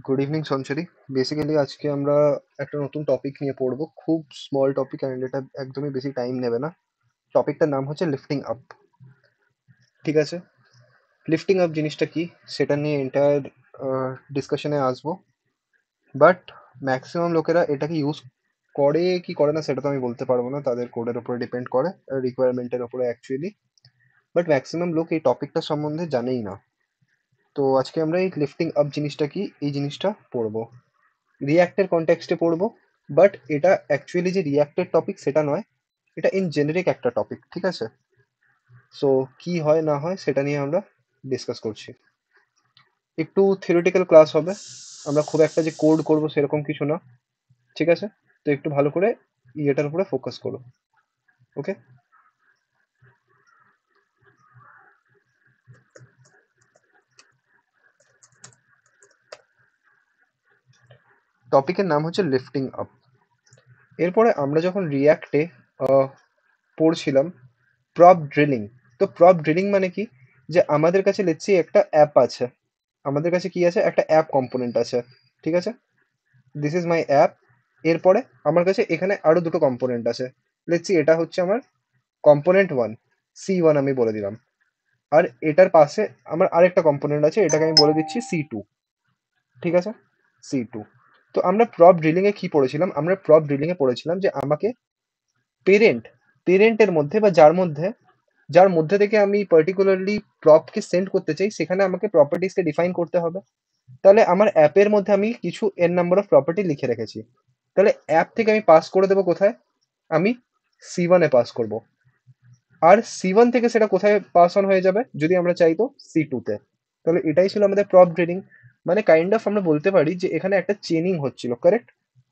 Good evening সঞ্চরি। Basically আজকে আমরা একটা নতুন টপিক নিয়ে পড়বো, খুব স্মল টপিক অ্যান্ড এটা একদমই বেশি টাইম নেবে না। টপিকটার নাম হচ্ছে লিফটিং আপ। ঠিক আছে, লিফটিং আপ জিনিসটা কি সেটা নিয়ে এন্টায়ার ডিসকাশনে আসবো। বাট ম্যাক্সিমাম লোকেরা এটাকে ইউজ করে কি করে না সেটা তো আমি বলতে পারবো না, তাদের কোডের উপরে ডিপেন্ড করে, রিকোয়ারমেন্টের উপরে অ্যাকচুয়ালি। বাট ম্যাক্সিমাম লোক এই টপিকটা সম্বন্ধে জানেই না। তো আজকে আমরা এই লিফটিং আপ জিনিসটা কি এই জিনিসটা পড়বো, রিয়াক্টের কনটেক্সটে পড়বো। বাট এটা অ্যাকচুয়ালি যে রিয়াক্টের টপিক সেটা নয়, এটা ইন জেনারিক একটা টপিক। ঠিক আছে, সো কি হয় না হয় সেটা নিয়ে আমরা ডিসকাস করছি। একটু থিওরিটিক্যাল ক্লাস হবে, আমরা খুব একটা যে কোড করব সেরকম কিছু না। ঠিক আছে, তো একটু ভালো করে ইয়েটার উপরে ফোকাস করো। ওকে, টপিকের নাম হচ্ছে লিফটিং আপ। এরপরে আমরা যখন রিয়াক্টে পড়ছিলাম প্রপ ড্রিলিং। তো প্রপ ড্রিলিং মানে কি, যে আমাদের কাছে লেটসি একটা অ্যাপ আছে, আমাদের কাছে কি আছে, একটা অ্যাপ কম্পোনেন্ট আছে। ঠিক আছে, দিস ইজ মাই অ্যাপ। এরপরে আমার কাছে এখানে আরো দুটো কম্পোনেন্ট আছে। লেটসি এটা হচ্ছে আমার কম্পোনেন্ট ওয়ান, C1 আমি বলে দিলাম। আর এটার পাশে আমার আরেকটা কম্পোনেন্ট আছে, এটাকে আমি বলে দিচ্ছি C2। ঠিক আছে, C2। তো আমরা প্রপ ড্রিলিং এ কি পড়েছিলাম, আমরা প্রপ ড্রিলিং এ পড়েছিলাম যে আমাকে পেরেন্ট পেরেন্টের মধ্যে বা যার মধ্যে থেকে আমি পার্টিকুলারলি প্রপকে সেন্ড করতে চাই, সেখানে আমাকে প্রপার্টিসকে ডিফাইন করতে হবে। তাহলে আমার অ্যাপের মধ্যে আমি কিছু এন নাম্বার অফ প্রপার্টি লিখে রেখেছি। তাহলে অ্যাপ থেকে আমি পাস করে দেবো কোথায়, আমি C1 এ পাস করব। আর C1 থেকে সেটা কোথায় পাস অন হয়ে যাবে যদি আমরা চাই তো C2 তে। তাহলে এটাই ছিল আমাদের প্রপ ড্রিলিং। মানে কাইন্ড অফ আমরা বলতে পারি যে এখানে একটা চেনিং হচ্ছিল, কারেক্ট।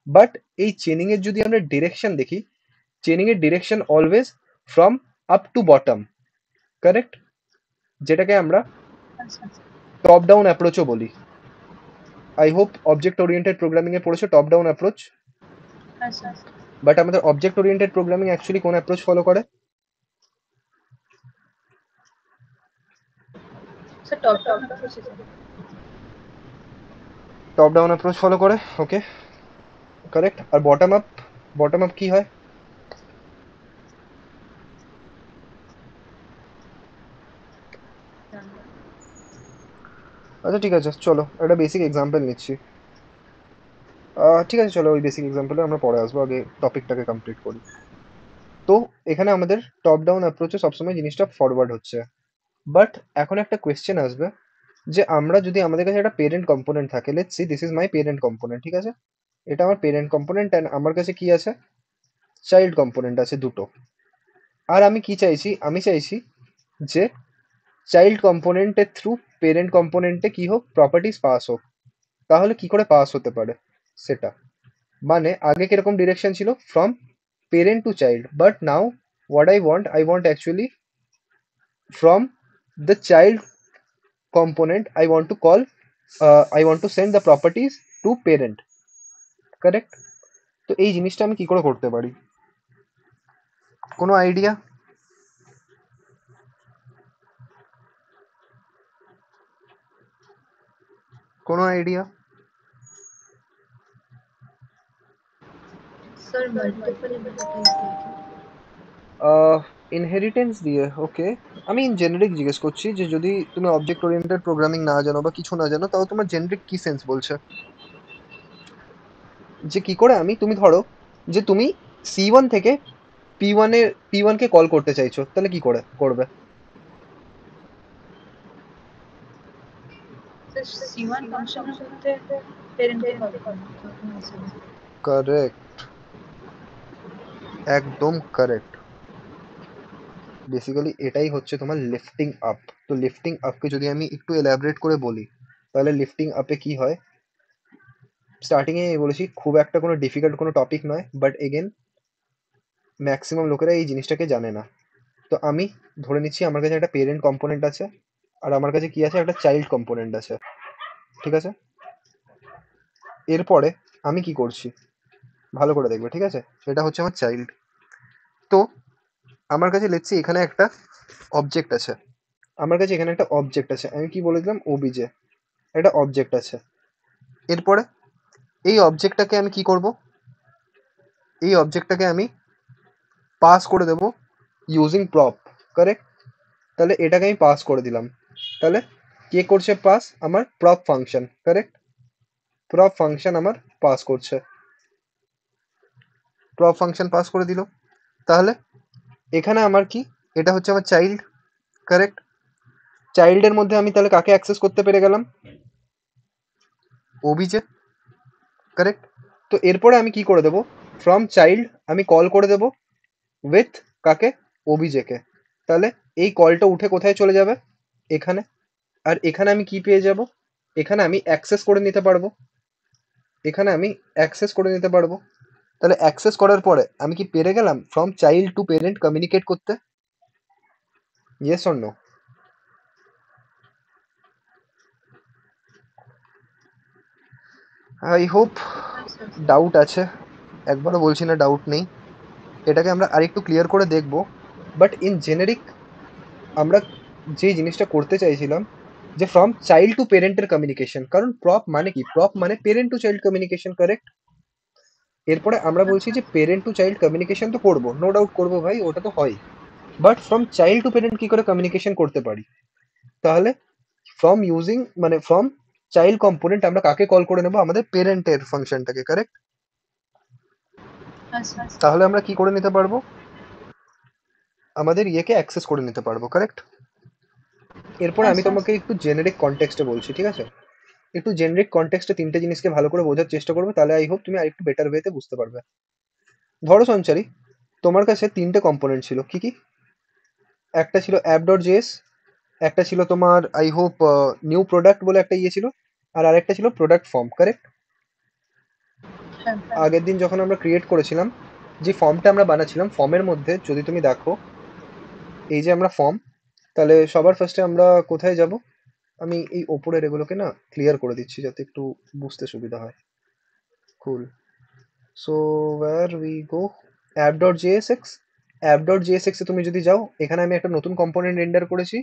বাট এই চেনিং এর যদি আমরা ডিরেকশন দেখি, চেনিং এর direction always from up to bottom, correct, যেটাকে আমরা টপ ডাউন অ্যাপ্রোচও বলি। I hope object oriented programming এ পড়েছো টপ ডাউন অ্যাপ্রোচ। আচ্ছা বাট আমাদের অবজেক্ট ওরিয়েন্টেড প্রোগ্রামিং অ্যাকচুয়ালি কোন অ্যাপ্রোচ ফলো করে? Sir top down approach sir. Top down approach follow করে, ওকে, কারেক্ট। আর বটম আপ কি হয়? আচ্ছা ঠিক আছে, চলো একটা বেসিক এক্সাম্পল নিচ্ছি। ঠিক আছে, চলো ওই বেসিক এক্সাম্পলে আমরা পরে আসবো, আগে টপিকটাকে কমপ্লিট করি। তো এখানে আমাদের টপ ডাউন অ্যাপ্রোচে সবসময় জিনিসটা ফরওয়ার্ড হচ্ছে। বাট এখন একটা কোয়েশ্চেন আসবে, যে আমরা যদি আমাদের কাছে একটা পেরেন্ট কম্পোনেন্ট থাকে, let's see this is my parent component. ঠিক আছে, এটা আমার পেরেন্ট কম্পোনেন্ট অ্যান্ড আমার কাছে কি আছে, চাইল্ড কম্পোনেন্ট আছে দুটো। আর আমি কি চাইছি, আমি চাইছি যে চাইল্ড কম্পোনেন্টের থ্রু পেরেন্ট কম্পোনেন্টে কি হোক, প্রপার্টিজ পাস হোক। তাহলে কি করে পাস হতে পারে সেটা, মানে আগে কিরকম ডিরেকশন ছিল, from parent to child, but now what I want actually from the child component I want to send the properties to parent, correct? তো এই জিনিসটা আমি কি করে করতে পারি, কোনো আইডিয়া? কোনো আইডিয়া? স্যার মাল্টিপল ইনহেরিটেন্স দিয়ে কি? ইনহেরিটেন্স দিয়ে, ওকে। আমি ইন জেনারিক জিজ্ঞেস করছি, যে যদি তুমি অবজেক্ট ওরিয়েন্টেড প্রোগ্রামিং না জানো বা কিছু না জানো, তাও তোমার জেনারিক কি সেন্স বলছে, যে কি করে আমি, তুমি ধরো যে তুমি C1 থেকে P1 কে কল করতে চাইছো, তাহলে কি করে করবে? স্যার C1 ফাংশনের মধ্যে পেরেন্টকে কল করবো তখন আসবে। কারেক্ট, একদম কারেক্ট। বেসিক্যালি এটাই হচ্ছে তোমার লিফটিং আপ। তো লিফটিং আপকে যদি আমি একটু এলাবোরেট করে বলি, তাহলে লিফটিং আপে কি হয়, স্টার্টিং এ বলেছি খুব একটা কোনো ডিফিকাল্ট কোনো টপিক নয়, বাট এগেন ম্যাক্সিমাম লোকেরা এই জিনিসটাকে জানে না। তো আমি ধরে নিচ্ছি আমার কাছে একটা পেরেন্ট কম্পোনেন্ট আছে, আর আমার কাছে কি আছে, একটা চাইল্ড কম্পোনেন্ট আছে। ঠিক আছে, এরপরে আমি কি করছি ভালো করে দেখবে, ঠিক আছে। এটা হচ্ছে আমার চাইল্ড। তো আমার কাছে লেটসি এখানে একটা অবজেক্ট আছে, আমি কি বলে দিলাম, ওবিজে একটা অবজেক্ট আছে। এরপরে এই অবজেক্টটাকে আমি কি করব, এই অবজেক্টটাকে আমি পাস করে দেব ইউজিং প্রপ, কারেক্ট। তাহলে এটাকে আমি পাস করে দিলাম। তাহলে কে করছে পাস? আমার prop function, correct. Prop function আমার পাস করছে, প্রপ ফাংশন পাস করে দিল। তাহলে এখানে আমার কি, এটা হচ্ছে আমার চাইল্ড, কারেক্ট। চাইল্ডের মধ্যে আমি তাহলে কাকে অ্যাক্সেস করতে পেরে গেলাম? OBJ, correct. তো এরপরে আমি কি করে দেবো, ফ্রম চাইল্ড আমি কল করে দেবো উইথ কাকে? ওবিজেকে। তাহলে এই কলটা উঠে কোথায় চলে যাবে? এখানে। আর এখানে আমি কি পেয়ে যাব? এখানে আমি অ্যাক্সেস করে নিতে পারবো, এখানে আমি অ্যাক্সেস করে নিতে পারবো। তাহলে অ্যাক্সেস করার পরে আমি কি পেরে গেলাম from child to parent communicate করতে? Yes or no? I hope Yes, yes. Doubt আছে, একবারও বলছি না ডাউট নেই। এটাকে আমরা আরেকটু ক্লিয়ার করে দেখব। বাট ইন জেনেরিক আমরা যে জিনিসটা করতে চাইছিলাম যে ফ্রম চাইল্ড টু পেরেন্টের কমিউনিকেশন, কারণ প্রপ মানে কি? প্রপ মানে parent to child communication, correct. এরপরে আমরা বলছি যে পেরেন্ট টু চাইল্ড কমিউনিকেশন তো করবো, নো ডাউট করবো ভাই, ওটা তো হয়। But from child to parent কি করে কমিউনিকেশন করতে পারি? তাহলে ফ্রম ইউজিং মানে ফ্রম চাইল্ড কম্পোনেন্ট আমরা কাকে কল করে নেবো? আমাদের পেরেন্টের ফাংশনটাকে, কারেক্ট। Yes, yes. তাহলে আমরা কি করে নিতে পারবো? আমাদের ইয়েকে অ্যাক্সেস করে নিতে পারবো, কারেক্ট। এরপরে আমি Yes, yes. তোমাকে একটু জেনেরিক কনটেক্সটে বলছি, ঠিক আছে? একটু জেনেরিক কনটেক্সটে তিনটে জিনিসকে ভালো করে বোঝার চেষ্টা করবে, তাহলে আই হোপ তুমি আরেকটু বেটার ওয়েতে বুঝতে পারবে। ধরো সঞ্চারী, তোমার কাছে তিনটে কম্পোনেন্ট ছিল, কি কি? একটা ছিল অ্যাপ ডট জেএস, একটা ছিল তোমার আই হোপ নিউ প্রোডাক্ট বলে একটা ইয়ে ছিল, আর আরেকটা ছিল প্রোডাক্ট ফর্ম, কারেক্ট। হ্যাঁ, আগের দিন যখন আমরা ক্রিয়েট করেছিলাম, যে ফর্মটা আমরা বানাচ্ছিলাম, ফর্মের মধ্যে যদি তুমি দেখো এই যে আমরা ফর্ম, তাহলে সবার ফার্স্টে আমরা কোথায় যাব? আমি এই ওপরের এগুলোকে না ক্লিয়ার করে দিচ্ছি যাতে একটু বুঝতে সুবিধা হয়। Cool. So where we go, app.jsx, app.jsx এ তুমি যদি যাও, এখানে আমি একটা নতুন কম্পোনেন্ট রেন্ডার করেছি,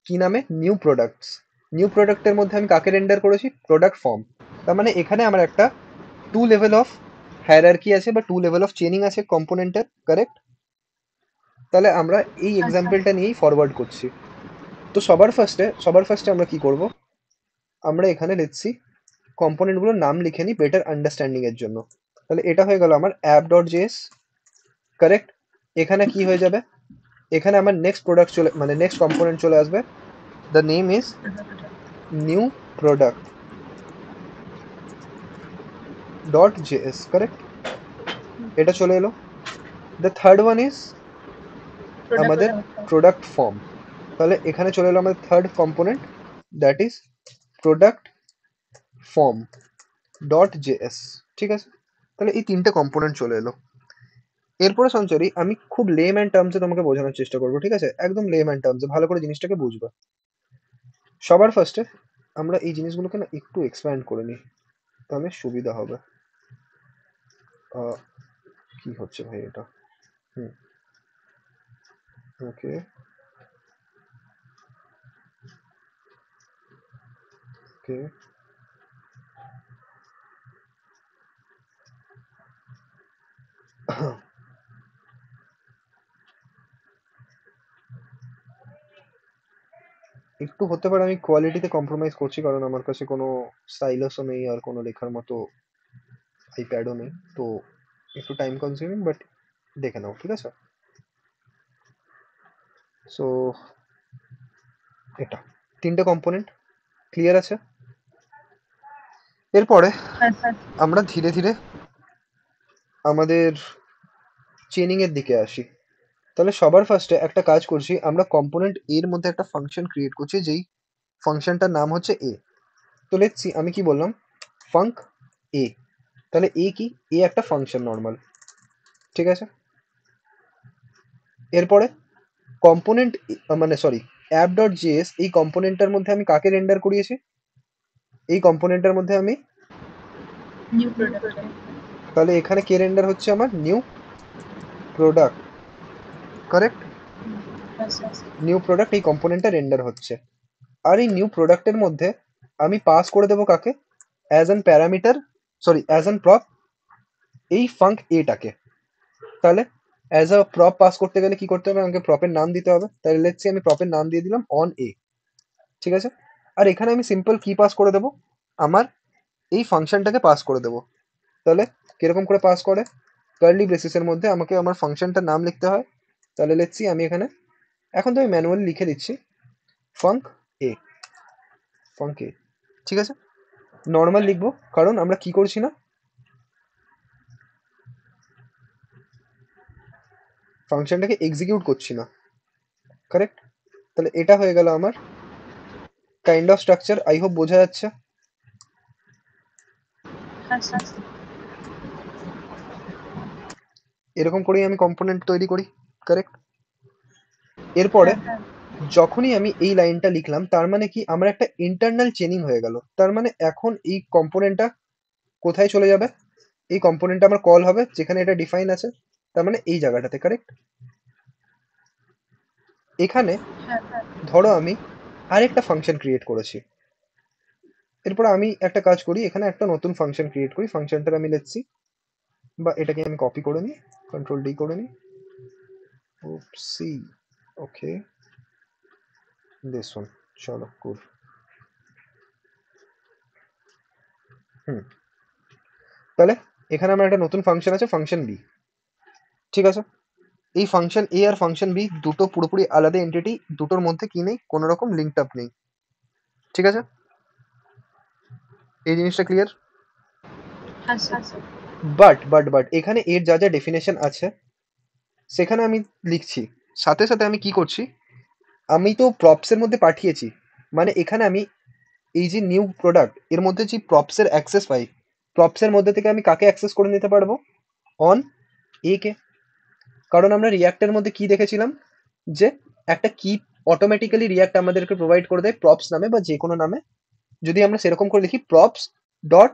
কি নামে? New products. নিউ প্রোডাক্টের মধ্যে আমি কাকে রেন্ডার করেছি? Product form. তার মানে এখানে আমার একটা টু লেভেল অফ হায়ারার্কি আছে বা টু লেভেল অফ চেনিং আছে কম্পোনেন্টের, কারেক্ট। তাহলে আমরা এই আচ্ছা, এক্সাম্পলটা নিয়েই ফরওয়ার্ড করছি। তো সবার ফার্স্টে আমরা কি করব? আমরা এখানে লিখছি কম্পোনেন্টগুলোর নাম লিখে নিই বেটার আন্ডারস্ট্যান্ডিং এর জন্য। তাহলে এটা হয়ে গেল আমার app.js, কারেক্ট। এখানে কি হয়ে যাবে? এখানে আমার নেক্সট প্রোডাক্ট চলে মানে নেক্সট কম্পোনেন্ট চলে আসবে, the name is new product dot JS, correct. এটা চলে এলো। The third one is product আমাদের প্রোডাক্ট ফর্ম। তাহলে এখানে চলে এলো আমাদের third component, that is product form dot JS, ঠিক আছে। তাহলে এই তিনটে কম্পোনেন্ট চলে এলো। এরপরে সঞ্চারী আমি খুব লেম্যান টার্মসে তোমাকে বোঝানোর চেষ্টা করবো, ঠিক আছে? একদম লেম্যান টার্মসে ভালো করে জিনিসটাকে বুঝবা। সবার ফার্স্টে আমরা এই জিনিসগুলোকে না একটু এক্সপ্যান্ড করে নিই, তাহলে সুবিধা হবে। কি হচ্ছে ভাই এটা? হুম, ওকে, ওকে। একটু হতে পারে আমি কোয়ালিটিতে কম্প্রোমাইজ করছি, কারণ আমার কাছে কোনো স্টাইলাসও নেই আর কোনো লেখার মতো আইপ্যাডও নেই, তো একটু টাইম কনজিউমিং, বাট দেখে নাও, ঠিক আছে? সো এটা তিনটে কম্পোনেন্ট ক্লিয়ার আছে। এরপরে আমরা ধীরে ধীরে আমাদের চেনিং এর দিকে আসি। তাহলে সবার ফার্স্টে একটা কাজ করছি, আমরা কম্পোনেন্ট এর মধ্যে একটা ফাংশন ক্রিয়েট করছি, যেই ফাংশনটার নাম হচ্ছে এ। তো লেটস সি আমি কি বললাম, ফাঙ্ক এ। তাহলে এ কি? এ একটা ফাংশন নর্মাল, ঠিক আছে। এরপরে কম্পোনেন্ট মানে সরি অ্যাপ ডট জেএস, এই কম্পোনেন্টটার মধ্যে আমি কাকে রেন্ডার করিয়েছি? এই কম্পোনেন্টটার মধ্যে আমি, নিউ প্রোডাক্ট। তাহলে এখানে কে রেন্ডার হচ্ছে? আমার new product, correct. New product এই কম্পোনেন্টটা রেন্ডার হচ্ছে। আর এই নিউ প্রোডাক্টের মধ্যে আমি পাস করে দেবো কাকে? As an parameter, sorry as an prop এই ফাঙ্ক এটাকে। তাহলে অ্যাজ আ প্রপ পাস করতে গেলে কি করতে হবে, আমাকে প্রপের নাম দিতে হবে। তাহলে লেটস সে আমি প্রপের নাম দিয়ে দিলাম অন এ, ঠিক আছে। আর এখানে আমি সিম্পল কি পাস করে দেবো, আমার এই ফাংশনটাকে পাস করে দেবো। তাহলে কিরকম করে পাস করে, কার্লি ব্রেসিসের মধ্যে আমাকে আমার ফাংশনটার নাম লিখতে হয়। তাহলে লেটস সি আমি এখানে এখন তো আমি ম্যানুয়ালি লিখে দিচ্ছি ফাঙ্ক এ, ফাঙ্ক এ, ঠিক আছে। নর্মাল লিখবো কারণ আমরা কি করছি না, ফাংশনটাকে এক্সিকিউট করছি না, কারেক্ট। তাহলে এটা হয়ে গেল আমার kind of structure. I hope বোঝা যাচ্ছে। হ্যাঁ স্যার। এরকম করেই আমি কম্পোনেন্ট তৈরি করি, কারেক্ট। এরপরে হ্যাঁ যখনই আমি এই লাইনটা লিখলাম তার মানে কি আমার একটা ইন্টারনাল চেনিং হয়ে গেল। তার মানে এখন এই কম্পোনেন্টটা কোথায় চলে যাবে, এই কম্পোনেন্টটা আমার কল হবে যেখানে এটা ডিফাইন আছে, তার মানে এই জায়গাটাতে, কারেক্ট। এখানে হ্যাঁ ধরো আমি আরেকটা ফাংশন ক্রিয়েট করেছি। এরপর আমি একটা কাজ করি, এখানে একটা নতুন ফাংশন ক্রিয়েট করি। ফাংশনটার আমি লিখছি, বা এটাকে আমি কপি করে নিই, কন্ট্রোল ডি করে নিই, সি, ওকে, দিস ওয়ান, চলো কুল। তাহলে এখানে আমার একটা নতুন ফাংশন আছে, ফাংশন বি, ঠিক আছে। এই ফাংশন এ আর ফাংশন বি দুটো পুরোপুরি আলাদা এন্টিটি, দুটোর মধ্যে কি নেই, কোনো রকম লিঙ্কড আপ নেই, ঠিক আছে। এই জিনিসটা ক্লিয়ার। হ্যাঁ স্যার। বাট এখানে এর যা যা ডেফিনেশন আছে সেখানে আমি লিখছি, সাথে সাথে আমি কি করছি, আমি তো প্রপসের মধ্যে পাঠিয়েছি, মানে এখানে আমি এই যে নিউ প্রোডাক্ট এর মধ্যে যে প্রপসের অ্যাক্সেস পাই, প্রপসের মধ্যে থেকে আমি কাকে অ্যাক্সেস করে নিতে পারবো, অন এ কে। কারণ আমরা রিয়াক্টের মধ্যে কি দেখেছিলাম, যে একটা কি অটোমেটিক্যালি রিয়াক্ট আমাদেরকে প্রোভাইড করে দেয় প্রপস নামে বা যে কোনো নামে। যদি আমরা সেরকম করে লিখি প্রপস ডট,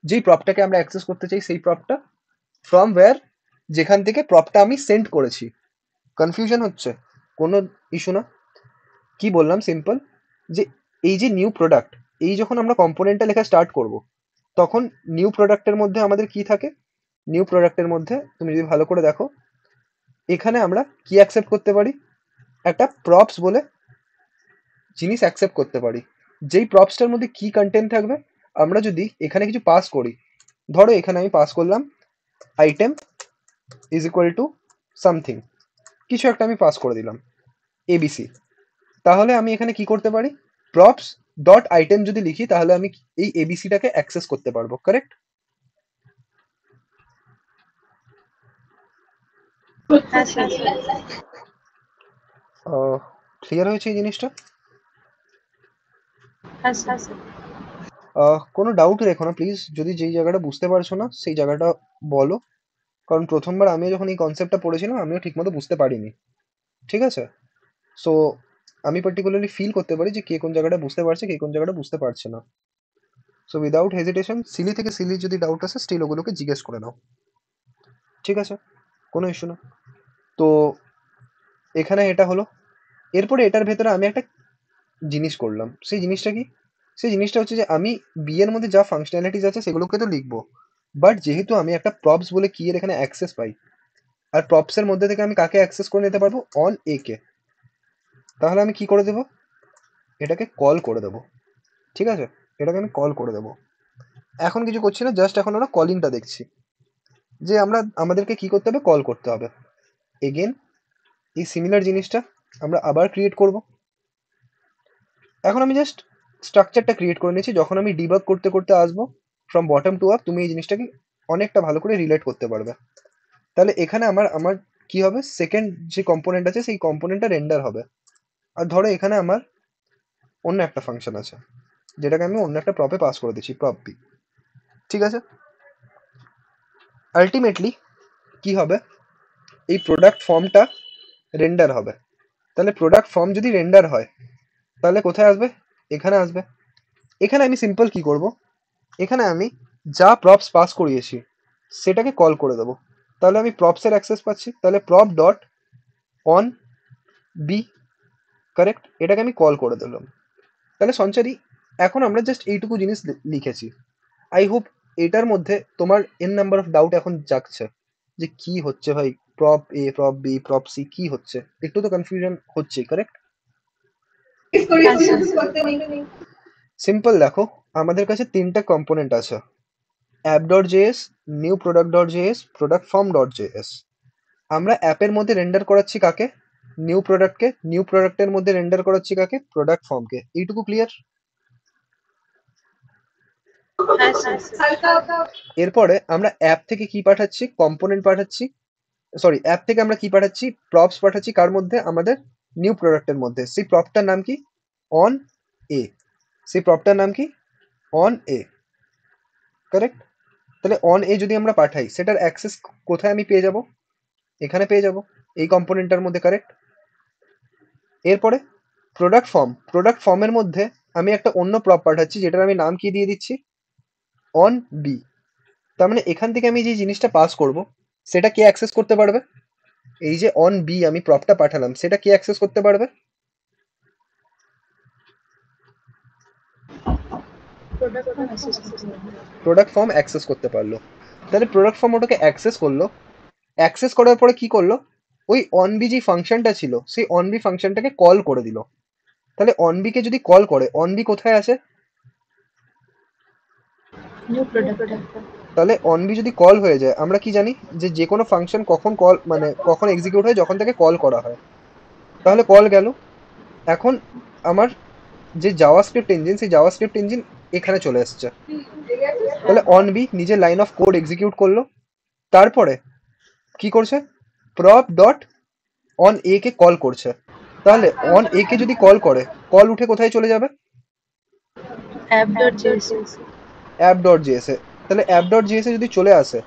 যেই প্রপটাকে আমরা অ্যাক্সেস করতে চাই সেই প্রপটা, ফ্রম ওয়্যার, যেখান থেকে প্রপটা আমি সেন্ড করেছি। কনফিউশন হচ্ছে, কোনো ইস্যু না। কি বললাম সিম্পল, যে এই যে নিউ প্রোডাক্ট, এই যখন আমরা কম্পোনেন্টটা লেখা স্টার্ট করব তখন নিউ প্রোডাক্টের মধ্যে আমাদের কি থাকে, নিউ প্রোডাক্টের মধ্যে তুমি যদি ভালো করে দেখো, এখানে আমরা কি অ্যাকসেপ্ট করতে পারি, একটা প্রপস বলে জিনিস অ্যাকসেপ্ট করতে পারি। যেই প্রপসটার মধ্যে কি কন্টেন্ট থাকবে, আমরা যদি এখানে কিছু পাস করি, ধরো এখানে আমি পাস করলাম item is equal to something, কিছু একটা আমি পাস করে দিলাম এবিসি, তাহলে আমি এখানে কি করতে পারি, প্রপস ডট আইটেম যদি লিখি তাহলে আমি এই এবিসিটাকে অ্যাক্সেস করতে পারবো, কারেক্ট। হ্যাঁ স্যার। ক্লিয়ার হয়েছে এই জিনিসটা। হ্যাঁ স্যার। কোনো ডাউট রেখো না প্লিজ, যদি যেই জায়গাটা বুঝতে পারছো না সেই জায়গাটা বলো, কারণ প্রথমবার আমি যখন এই কনসেপ্টটা পড়েছিলাম আমিও ঠিকমতো বুঝতে পারিনি, ঠিক আছে। সো আমি পার্টিকুলারলি ফিল করতে পারি যে কে কোন জায়গাটা বুঝতে পারছে, কে কোন জায়গাটা বুঝতে পারছে না। সো উইদাউট হেজিটেশন সিলি থেকে সিলি যদি ডাউট আসে স্টিল ওগুলোকে জিজ্ঞেস করে নাও, ঠিক আছে, কোনো ইস্যু না। তো এখানে এটা হলো, এরপরে এটার ভেতরে আমি একটা জিনিস করলাম, সেই জিনিসটা কি, সেই জিনিসটা হচ্ছে যে আমি বি এর মধ্যে যা ফাংশনালিটিস আছে সেগুলোকে তো লিখবো, বাট যেহেতু আমি একটা প্রপস বলে কি এর এখানে অ্যাক্সেস পাই, আর প্রপসের মধ্যে থেকে আমি কাকে অ্যাক্সেস করে নিতে পারবো, অন এ কে, তাহলে আমি কি করে দেবো, এটাকে কল করে দেবো, ঠিক আছে, এটাকে আমি কল করে দেবো। এখন কিছু করছি না, জাস্ট এখন আমরা কলিংটা দেখছি, যে আমরা আমাদেরকে কি করতে হবে, কল করতে হবে। এগেন এই সিমিলার জিনিসটা আমরা আবার ক্রিয়েট করব। এখন আমি জাস্ট স্ট্রাকচারটা ক্রিয়েট করে নিয়েছি, যখন আমি ডিবাগ করতে করতে আসবো ফ্রম বটম টু আপ, তুমি এই জিনিসটাকে অনেকটা ভালো করে রিলেট করতে পারবে। তাহলে এখানে আমার আমার কি হবে, সেকেন্ড যে কম্পোনেন্ট আছে সেই কম্পোনেন্টটা রেন্ডার হবে। আর ধরো এখানে আমার অন্য একটা ফাংশন আছে যেটাকে আমি অন্য একটা প্রপে পাস করে দিচ্ছি, প্রপ বি, ঠিক আছে। আলটিমেটলি কি হবে, এই প্রোডাক্ট ফর্মটা রেন্ডার হবে। তাহলে প্রোডাক্ট ফর্ম যদি রেন্ডার হয় তাহলে কোথায় আসবে, এখানে আসবে। এখানে আমি সিম্পল কি করব, এখানে আমি যা প্রপস পাস করিয়েছি সেটাকে কল করে দেবো। তাহলে আমি প্রপসের অ্যাক্সেস পাচ্ছি, তাহলে prop dot on B, correct, এটাকে আমি কল করে দিলাম। তাহলে সঞ্চারী এখন আমরা জাস্ট এইটুকু জিনিস লিখেছি, আই হোপ এটার মধ্যে তোমার এন নাম্বার অফ ডাউট এখন জাগছে যে কি হচ্ছে ভাই, প্রপ এ, প্রপ বি, প্রপ সি কি হচ্ছে, একটু তো কনফিউশন হচ্ছে, কারেক্ট? সিম্পল দেখো, আমাদের কাছে তিনটা কম্পোনেন্ট আছে, app.js, new product.js, product form.js। আমরা অ্যাপের মধ্যে রেন্ডার করাচ্ছি কাকে? নিউ প্রোডাক্টকে। নিউ প্রোডাক্টের মধ্যে রেন্ডার করাচ্ছি কাকে? প্রোডাক্ট ফর্মকে। এইটুকু ক্লিয়ার? হ্যাঁ স্যার। এরপরে আমরা অ্যাপ থেকে কি পাঠাচ্ছি? কম্পোনেন্ট পাঠাচ্ছি, সরি, অ্যাপ থেকে আমরা কি পাঠাচ্ছি? প্রপস পাঠাচ্ছি। কার মধ্যে? আমাদের নিউ প্রোডাক্টের মধ্যে। সেই প্রপটার নাম কি? On a. সেই প্রপটার নাম কি? On a, correct? তাহলে অন এ যদি আমরা পাঠাই, সেটার অ্যাক্সেস কোথায় আমি পেয়ে যাব? এখানে পেয়ে যাব, এই কম্পোনেন্টটার মধ্যে, কারেক্ট? এরপরে প্রোডাক্ট ফর্মের মধ্যে আমি একটা অন্য প্রপ পাঠাচ্ছি, যেটার আমি নাম কি দিয়ে দিচ্ছি? On B. তার মানে এখান থেকে আমি যে জিনিসটা পাস করব, সেটা কে অ্যাক্সেস করতে পারবে? এই যে অন বি আমি প্রপটা পাঠালাম, সেটা কে অ্যাক্সেস করতে পারবে? প্রোডাক্ট ফর্ম অ্যাক্সেস করতে পারলো। তাহলে প্রোডাক্ট ফর্ম ওটাকে অ্যাক্সেস করলো। অ্যাক্সেস করার পরে কি করলো? ওই অনবি যে ফাংশনটা ছিল, সেই অনবি ফাংশনটাকে কল করে দিল। তাহলে অনবিকে যদি কল করে, অনবি কোথায় আছে? New product. তাহলে অনবি যদি কল হয়ে যায়, আমরা কি জানি যে যে কোনো ফাংশন কখন কল, মানে কখন এক্সিকিউট হয়? যখন তাকে কল করা হয়। তাহলে কল গেল। এখন আমার যে জাভাস্ক্রিপ্ট ইঞ্জিন, সেই জাভাস্ক্রিপ্ট ইঞ্জিন এখানে চলে এসছে। তাহলে অনবি নিজের লাইন অফ কোড এক্সিকিউট করলো। তারপরে কি করছে? Prop dot on a K call করছে। তাহলে অন এ কে যদি কল করে, কল উঠে কোথায় চলে যাবে? app.js। অ্যাপ ডট জিএস এ। তাহলে অ্যাপ ডট জিএস এ যদি চলে আসে,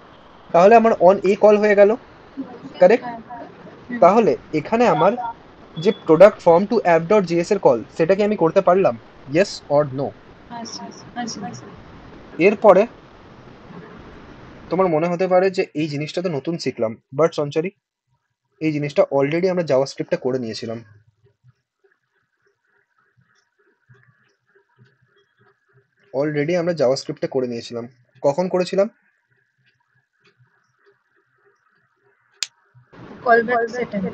তাহলে আমার অন এ কল হয়ে গেল, কারেক্ট? তাহলে এখানে আমার যে product form to app dot JS এর কল, সেটা কি আমি করতে পারলাম? Yes or no? এরপরে তোমার মনে হতে পারে যে এই জিনিসটা তো নতুন শিখলাম, বাট সঞ্চারী, এই জিনিসটা অলরেডি আমরা জাভাস্ক্রিপ্টে করে নিয়েছিলাম। অলরেডি আমরা জাভাস্ক্রিপ্টে করে নিয়েছিলাম। কখন করেছিলাম? Callback settle.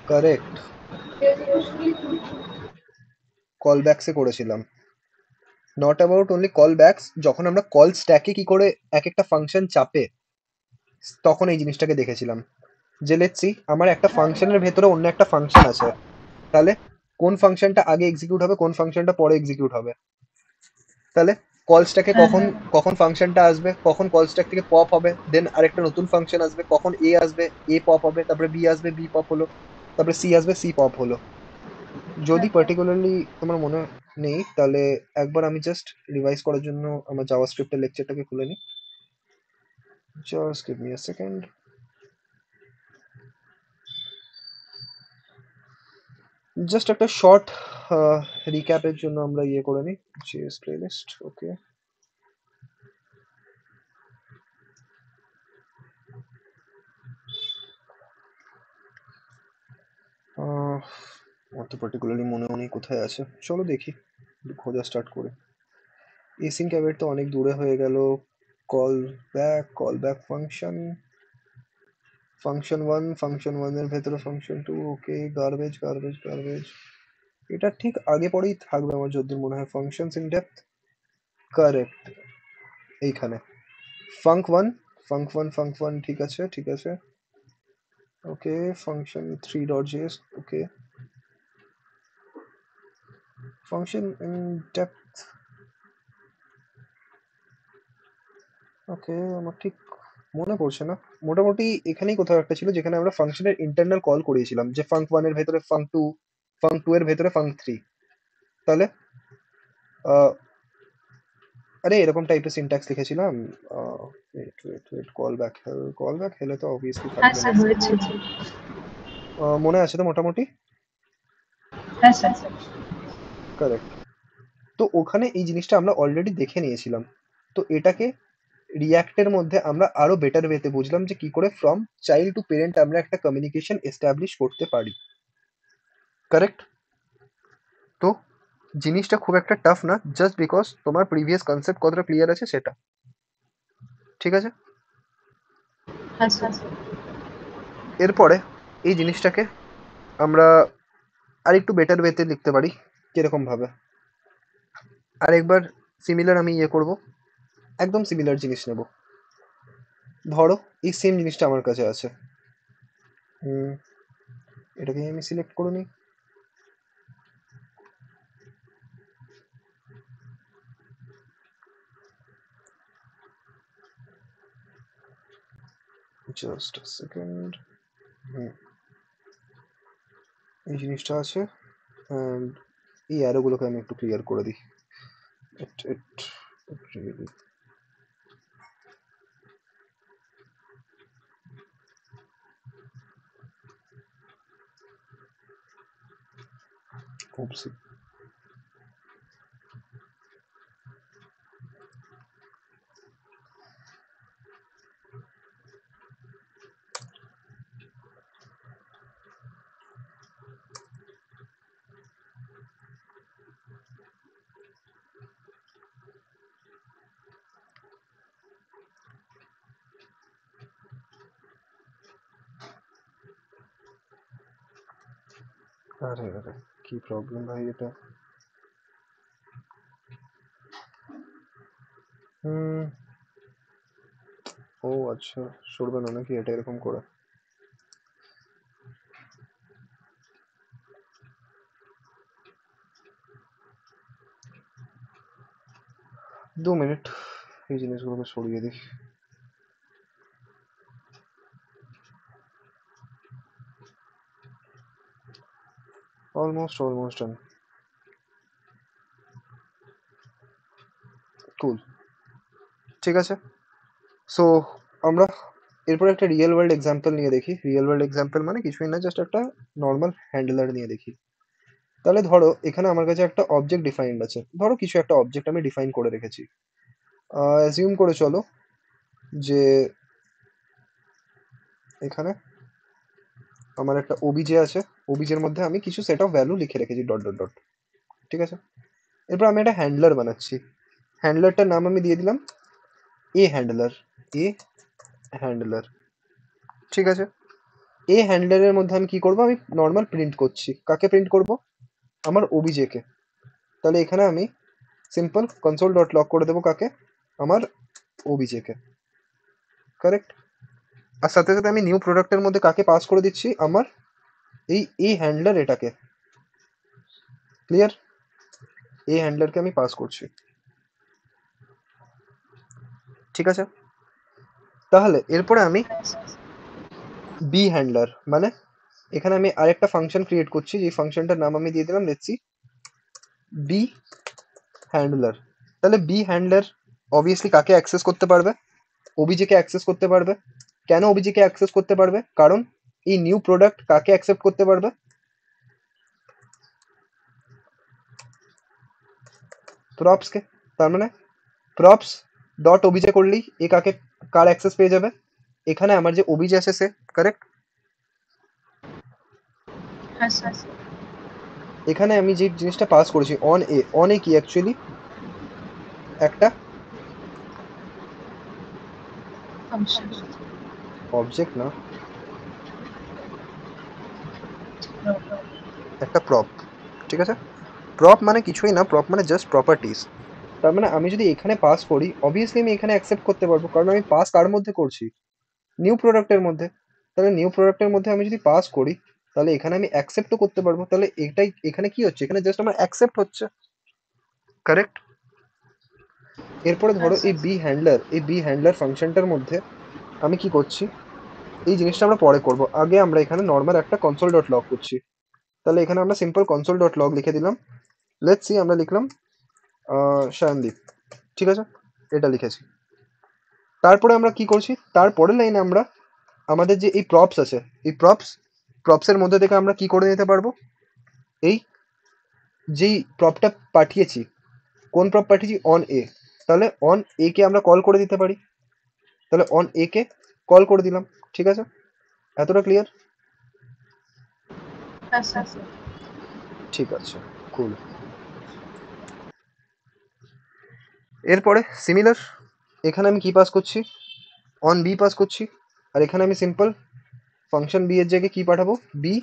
কারেক্ট, কলব্যাকসে করেছিলাম। নট অ্যাবাউট অনলি কলব্যাকস, যখন আমরা কল স্ট্যাকে কি করে এক একটা ফাংশন চাপে, তখন এই জিনিসটাকে দেখেছিলাম। যে লেটস সি, আমার একটা ফাংশনের ভেতরে অন্য একটা ফাংশন আছে, তাহলে কোন ফাংশনটা আগে এক্সিকিউট হবে, কোন ফাংশনটা পরে এক্সিকিউট হবে? তাহলে কল স্ট্যাকে কখন কখন ফাংশনটা আসবে, কখন কল স্ট্যাক থেকে পপ হবে, দেন আরেকটা নতুন ফাংশন আসবে, কখন এ আসবে, এ পপ হবে, তারপরে বি আসবে, বি পপ হলো, তারপরে সি আসবে, সি পপ হলো। যদি পার্টিকুলারলি তোমার মনে নেই, তাহলে একবার আমি জাস্ট রিভাইজ করার জন্য আমার জাভাস্ক্রিপ্টের লেকচারটাকে খুলে নিই। Just give me a second. Just একটা শর্ট রিক্যাপের জন্য আমরা ইয়ে করে নিই, জিএস প্লেলিস্ট। ওকে, আমার তো পার্টিকুলারলি মনেও নেই কোথায় আছে। চলো দেখি, খোঁজা স্টার্ট করে। এসিং ক্যাবের তো অনেক দূরে হয়ে গেল। কল ব্যাক ফাংশন, ফাংশন ওয়ানের ভেতরে function two. Okay, garbage garbage garbage, এটা ঠিক আগে পরেই থাকবে আমার যতদূর মনে হয়। ফাংশনস ইন ডেপথ, কারেক্ট, এইখানে ফাঙ্ক ওয়ান, ঠিক আছে ঠিক আছে। Okay, function 3.js, okay, function in depth, okay, আমার ঠিক মনে পড়ছে না। মোটামুটি এখানেই কোথাও একটা ছিল যেখানে আমরা ফাংশনের ইন্টারনাল কল করিয়েছিলাম, যে ফাঙ্ক ওয়ানের ভেতরে ফাঙ্ক টু এর ভেতরে ফাঙ্ক থ্রি। তাহলে আরে এরকম টাইপের সিনট্যাক্স লিখেছিলাম। ওয়েট, কল ব্যাক হেলে তো অবভিয়াসলি হ্যাঁ থাকবে না। স্যার, হয়েছে। মনে আছে তো মোটামুটি? হ্যাঁ স্যার। কারেক্ট। তো ওখানে এই জিনিসটা আমরা অলরেডি দেখে নিয়েছিলাম। তো এটাকে রিয়াক্টের মধ্যে আমরা আরো বেটার ওয়েতে বুঝলাম যে কি করে ফ্রম চাইল্ড টু পেরেন্ট আমরা একটা কমিউনিকেশন এস্টাবলিশ করতে পারি, কারেক্ট? তো জিনিসটা খুব একটা টাফ না, জাস্ট বিকজ তোমার প্রিভিয়াস কনসেপ্ট কতটা ক্লিয়ার আছে সেটা। ঠিক আছে? হ্যাঁ স্যার। এরপরে এই জিনিসটাকে আমরা আরেকটু বেটার ওয়েতে লিখতে পারি। কিরকম ভাবে? আরেকবার সিমিলার আমি করব, একদম সিমিলার জিনিস নেব। ধরো এই সেম জিনিসটা আমার কাছে আছে। এটাকে আমি সিলেক্ট করে নিই। Just second. এই জিনিসটা আছে, অ্যান্ড এই অ্যারোগুলোকে আমি একটু ক্লিয়ার করে দিই। it really oopsie. আরে আরে, কি প্রবলেম ভাই এটা? ও আচ্ছা, সরবে না নাকি এটা এরকম করে? দু মিনিট, এই জিনিসগুলোকে সরিয়ে দিই। Almost done. কুল, ঠিক আছে। সো আমরা এরপর একটা রিয়েল ওয়ার্ল্ড এক্সাম্পল নিয়ে দেখি। রিয়েল ওয়ার্ল্ড এক্সাম্পল মানে কিছুই না, জাস্ট একটা নর্মাল হ্যান্ডলার নিয়ে দেখি। তাহলে ধরো এখানে আমার কাছে একটা অবজেক্ট ডিফাইন্ড আছে। ধরো কিছু একটা অবজেক্ট আমি ডিফাইন করে রেখেছি। অ্যাজিউম করে চলো যে এখানে আমার একটা ওবিজে আছে। ওবিজের মধ্যে আমি কিছু সেট অফ ভ্যালু লিখে রেখেছি, ডট ডট ডট। ঠিক আছে? এরপর আমি একটা হ্যান্ডলার বানাচ্ছি। হ্যান্ডলারটার নাম আমি দিয়ে দিলাম এ হ্যান্ডলার। এ হ্যান্ডলার, ঠিক আছে। এ হ্যান্ডলারের মধ্যে আমি কি করব? আমি নর্মাল প্রিন্ট করছি। কাকে প্রিন্ট করব? আমার ওবিজে কে। তাহলে এখানে আমি সিম্পল কনসোল ডট লগ করে দেবো কাকে? আমার ওবিজে কে। কারেক্ট? আর সাথে সাথে আমি নিউ প্রোডাক্টের মধ্যে কাকে পাস করে দিচ্ছি? আমার এই হ্যান্ডলার এটাকে। ক্লিয়ার? এই হ্যান্ডলারকে আমি পাস করছি। ঠিক আছে? তাহলে এরপরে আমি বি হ্যান্ডলার মানে এখানে আমি আরেকটা ফাংশন ক্রিয়েট করছি, যে ফাংশনটার নাম আমি দিয়ে দিলাম লেটস সি বি হ্যান্ডলার। তাহলে বি হ্যান্ডলার অবভিয়াসলি কাকে অ্যাক্সেস করতে পারবে? ওবিজে কে অ্যাক্সেস করতে পারবে। কেন ওবিজে কে অ্যাক্সেস করতে পারবে? কারণ এই নিউ প্রোডাক্ট কাকে অ্যাকসেপ্ট করতে পারবে? প্রপস কে। তার মানে প্রপস ডট ওবিজে করলেই এ কাকে, কার অ্যাক্সেস পেয়ে যাবে? এখানে আমার যে ওবিজে আছে সে। কারেক্ট? হ্যাঁ স্যার। এখানে আমি যে জিনিসটা পাস করেছি অন এ কি অ্যাকচুয়ালি একটা ফাংশন। অবজেক্ট না, একটা প্রপ। ঠিক আছে? প্রপ মানে কিছুই না, প্রপ মানে জাস্ট প্রপার্টিজ। তার মানে আমি যদি এখানে পাস করি অবভিয়াসলি আমি এখানে অ্যাকসেপ্ট করতে পারবো, কারণ আমি পাস কার মধ্যে করছি? নিউ প্রোডাক্টের মধ্যে। তাহলে নিউ প্রোডাক্টের মধ্যে আমি যদি পাস করি তাহলে এখানে আমি অ্যাকসেপ্টও করতে পারবো। তাহলে এটাই এখানে কি হচ্ছে? এখানে জাস্ট আমার অ্যাকসেপ্ট হচ্ছে। কারেক্ট? এরপরে হ্যাঁ ধরো স্যার। এই বি হ্যান্ডলার ফাংশনটার মধ্যে আমি কি করছি? এই জিনিসটা আমরা পরে করব, আগে আমরা এখানে নর্মাল একটা কনসোল ডট লগ করছি। তাহলে এখানে আমরা সিম্পল কনসোল ডট লগ লিখে দিলাম। লেটস সি আমরা লিখলাম শায়নদীপ। ঠিক আছে? এটা লিখেছি। তারপরে আমরা কি করছি? তারপরের লাইনে আমরা আমাদের যে এই প্রপস আছে, এই প্রপসের মধ্যে থেকে আমরা কি করে নিতে পারবো? এই যেই প্রপটা পাঠিয়েছি, কোন প্রপ পাঠিয়েছি? On a. তাহলে অন এ কে আমরা কল করে দিতে পারি। তাহলে অন এ কে কল করে দিলাম। ঠিক আছে? এতটা ক্লিয়ার? হ্যাঁ স্যার। ঠিক আছে, কুল। এরপরে সিমিলার, এখানে আমি কি পাস করছি, অন বি পাস করছি, আর এখানে আমি সিম্পল ফাংশন বি এর জায়গায় কি পাঠাবো, বি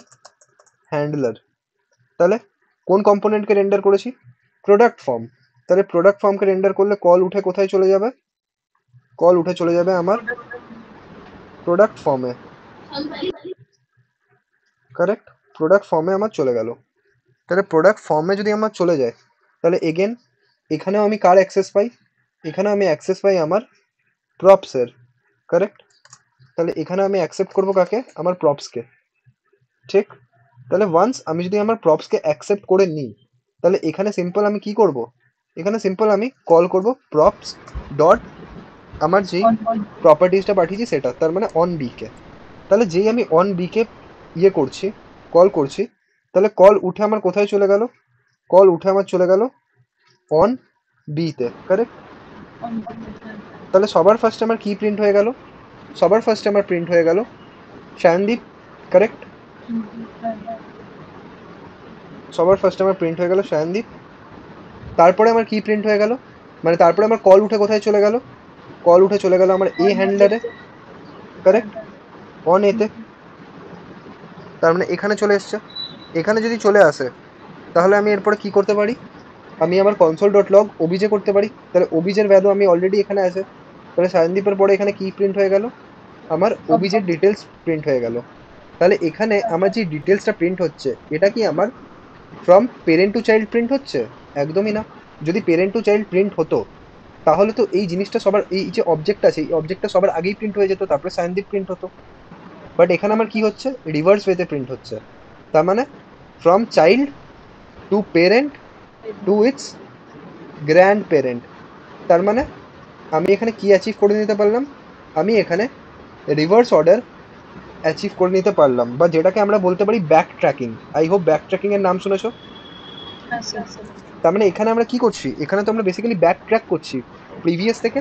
হ্যান্ডলার। তাহলে কোন কম্পোনেন্টকে রেন্ডার করেছি, প্রোডাক্ট ফর্ম। তাহলে প্রোডাক্ট ফর্মকে রেন্ডার করলে কল উঠে কোথায় চলে যাবে, কল উঠে চলে যাবে আমার প্রোডাক্ট ফর্মে, কারেক্ট, প্রোডাক্ট ফর্মে আমার চলে গেল। তাহলে প্রোডাক্ট ফর্মে যদি আমার চলে যায়, তাহলে এগেন এখানেও আমি কার অ্যাক্সেস পাই, এখানেও আমি অ্যাক্সেস পাই আমার প্রপসের, কারেক্ট। তাহলে এখানে আমি অ্যাকসেপ্ট করবো কাকে, আমার প্রপসকে, ঠিক। তাহলে ওয়ান্স আমি যদি আমার প্রপসকে অ্যাকসেপ্ট করে নিই, তাহলে এখানে সিম্পল আমি কি করব, এখানে সিম্পল আমি কল করব প্রপস ডট আমার যেই প্রপার্টিজটা পাঠিয়েছি সেটা, তার মানে অন বিকে। তাহলে যেই আমি অন বিকে ইয়ে করছি, কল করছি, তাহলে কল উঠে আমার কোথায় চলে গেল, কল উঠে আমার চলে গেল অন বিতে, কারেক্ট। তাহলে সবার ফার্স্টে আমার কি প্রিন্ট হয়ে গেল, সবার ফার্স্টে আমার প্রিন্ট হয়ে গেল শায়নদীপ, কারেক্ট। সবার ফার্স্টে আমার প্রিন্ট হয়ে গেল শায়নদীপ। তারপরে আমার কি প্রিন্ট হয়ে গেল, মানে তারপরে আমার কল উঠে কোথায় চলে গেল, কল উঠে চলে গেল আমার এ হ্যান্ডলারে, কারেক্ট, অন এতে। তার মানে এখানে চলে এসছে। এখানে যদি চলে আসে, তাহলে আমি এরপরে কি করতে পারি, আমি আমার কনসোল ডট লগ ওবিজে করতে পারি। তাহলে ওবিজের ভ্যালু আমি অলরেডি এখানে আছে, তাহলে শায়নদীপের পরে এখানে কি প্রিন্ট হয়ে গেল, আমার ওবিজের ডিটেলস প্রিন্ট হয়ে গেল। তাহলে এখানে আমার যে ডিটেলসটা প্রিন্ট হচ্ছে, এটা কি আমার from parent to child print হচ্ছে, একদমই না। যদি পেরেন্ট টু চাইল্ড প্রিন্ট হতো, তাহলে তো এই জিনিসটা সবার, এই যে অবজেক্ট আছে এই অবজেক্টটা সবার আগেই প্রিন্ট হয়ে যেত, তারপরে সায়েন্টিফিক প্রিন্ট হতো। বাট এখানে আমার কি হচ্ছে, রিভার্স ওয়েতে প্রিন্ট হচ্ছে। তার মানে from child to parent to its grand parent. তার মানে আমি এখানে কি অ্যাচিভ করে নিতে পারলাম, আমি এখানে রিভার্স অর্ডার অ্যাচিভ করে নিতে পারলাম, বা যেটাকে আমরা বলতে পারি back tracking. I hope back tracking এর নাম শুনেছো। তার মানে এখানে আমরা কি করছি, এখানে তো আমরা বেসিক্যালি ব্যাক ট্র্যাক করছি, প্রিভিয়াস থেকে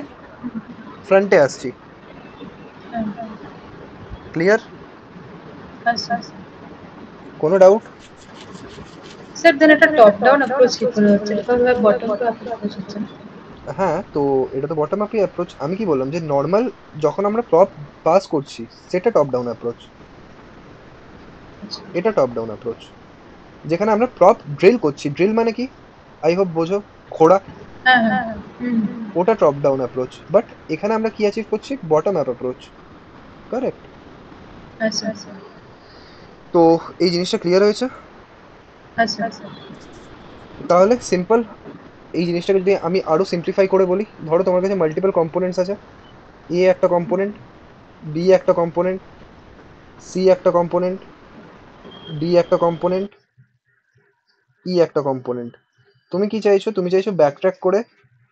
ফ্রন্টে আসছি। ক্লিয়ার, কোনো ডাউট? স্যার দেন একটা টপ ডাউন অ্যাপ্রোচ কি করে হচ্ছে, এটা তো বটম টু অ্যাপ্রোচ হচ্ছে না? হ্যাঁ, তো এটা তো বটম আপই অ্যাপ্রোচ। আমি কি বললাম যে নর্মাল যখন আমরা প্রপ পাস করছি সেটা টপ ডাউন অ্যাপ্রোচ, এটা টপ ডাউন অ্যাপ্রোচ। যেখানে আমরা প্রপ ড্রিল করছি, ড্রিল মানে কি, আই হোপ বোঝো, খোড়া, হ্যাঁ হ্যাঁ হুম ওটা টপ ডাউন অ্যাপ্রোচ। বাট এখানে আমরা কি অ্যাচিভ করছি, বটম আপ অ্যাপ্রোচ, কারেক্ট। আচ্ছা আচ্ছা তো এই জিনিসটা ক্লিয়ার হয়েছে। আচ্ছা তাহলে সিম্পল, এই জিনিসটাকে যদি আমি আরো সিম্পলিফাই করে বলি, ধরো তোমার কাছে মাল্টিপল কম্পোনেন্টস আছে, এ একটা কম্পোনেন্ট, বি একটা কম্পোনেন্ট, সি একটা কম্পোনেন্ট, ডি একটা কম্পোনেন্ট, ই একটা কম্পোনেন্ট। তুমি কি চাইছো, তুমি চাইছো ব্যাকট্র্যাক করে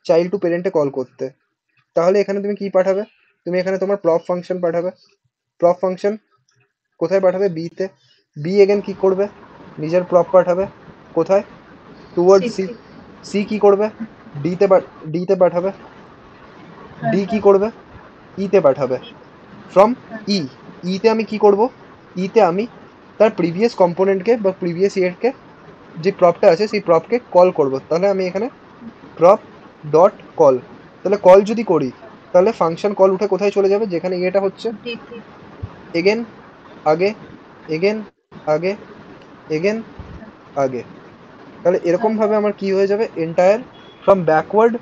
চাইল্ড টু পেরেন্টে কল করতে। তাহলে এখানে তুমি কি পাঠাবে, তুমি এখানে তোমার প্রপ ফাংশন পাঠাবে। প্রপ ফাংশন কোথায় পাঠাবে, বিতে। বি এগেন কি করবে, নিজের প্রপ পাঠাবে কোথায়, টুয়ার্ড সি। সি কি করবে, ডিতে, ডিতে পাঠাবে। ডি কি করবে, ইতে পাঠাবে। ফ্রম ই, ইতে আমি কি করব, ইতে আমি তার প্রিভিয়াস কম্পোনেন্টকে বা প্রিভিয়াস ইয়েরকে, যে প্রপটা আছে সেই প্রপকে কল করব। তাহলে আমি এখানে প্রপ ডট কল, তাহলে কল যদি করি, তাহলে ফাংশন কল উঠে কোথায় চলে যাবে, যেখানে ইয়েটা হচ্ছে, এগেন আগে, এগেন আগে, এগেন আগে। তাহলে এরকম ভাবে আমার কি হয়ে যাবে, এন্টায়ার ফ্রম ব্যাকওয়ার্ড